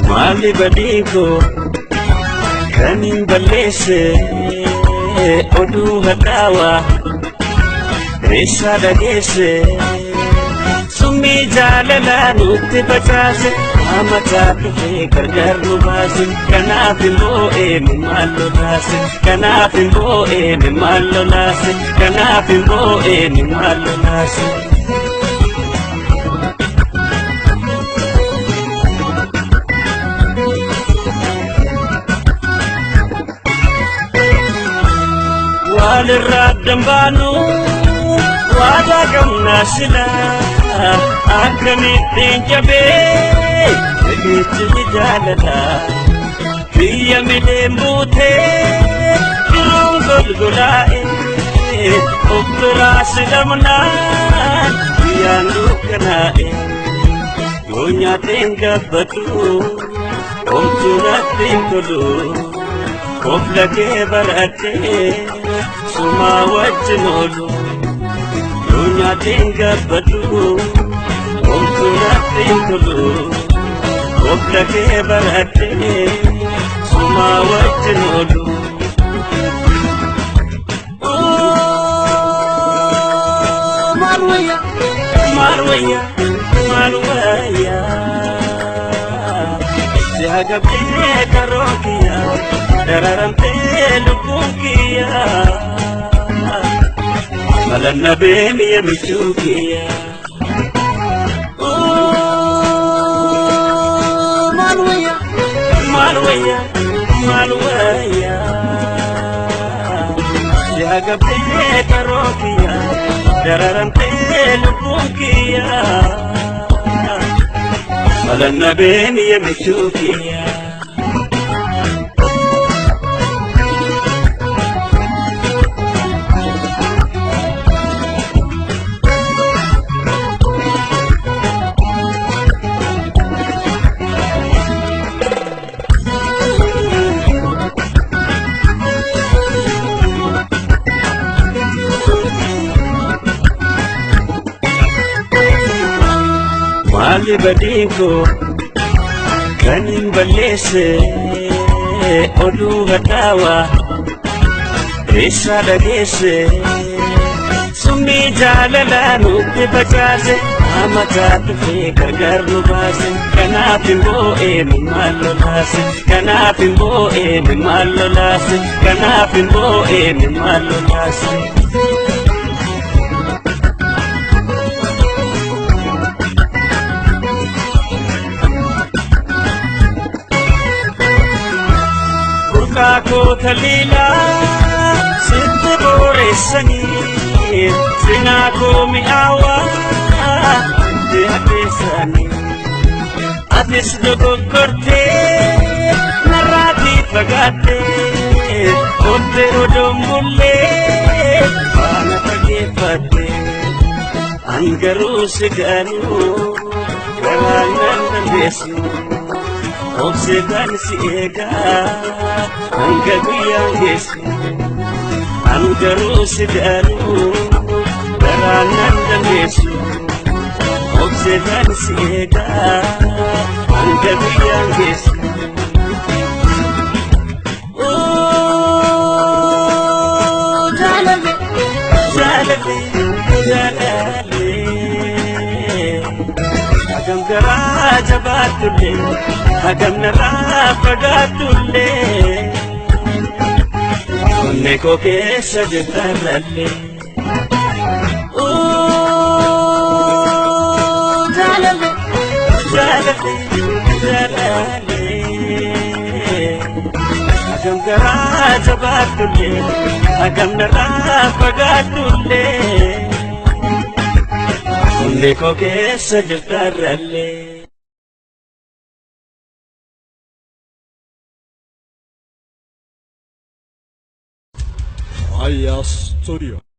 Mali badiko kanin balese odu hadawa resa dagese sumi jalala nutti bachase amata tufe gargar nubase kanafimbo emi mallo nase kanafimbo emi mallo nase kanafimbo emi mallo nase Walirradambanu wadagamna sila akamitin jabe egichi jalala kiya milembute kirungulgulae ukra silamna yandukanae yonya tenga batu omtuna tinkulu koflake barate suma wajnolu dunya tinga batu omtuna tinkulu koflake barate suma wajnolu marwaya marwaya marwaya jaga bine karokiya dararamte lukukiya malanna beni yamishukiya malwaya malwaya malwaya jaga bine karokiya dararamte lukukiya malanna beni yamishukiya Mali badiko kanin balese odu hadawa resa dagese sumi jalala nutti bachase amata tufe gargar nubase kanafimbo emi mallo nase kanafimbo emi mallo nase kanafimbo emi mallo nase Kako thalila sitte boresani sinako miawa de atesani ates dogokorte narati pagate ottero dombulle ana pagefate angaru siganu garanan desu Obsedan siega anga biyangesu angaru sidanu garananda mesu Obsedan siega anga biyangesu jalale jalale jalale agam garaja batulle agam nara pagatulle onne ko kesa jetaralle jalale jalale jalale agam garaja batulle agam nara pagatulle onne ko kesa jetaralle Aya Studio.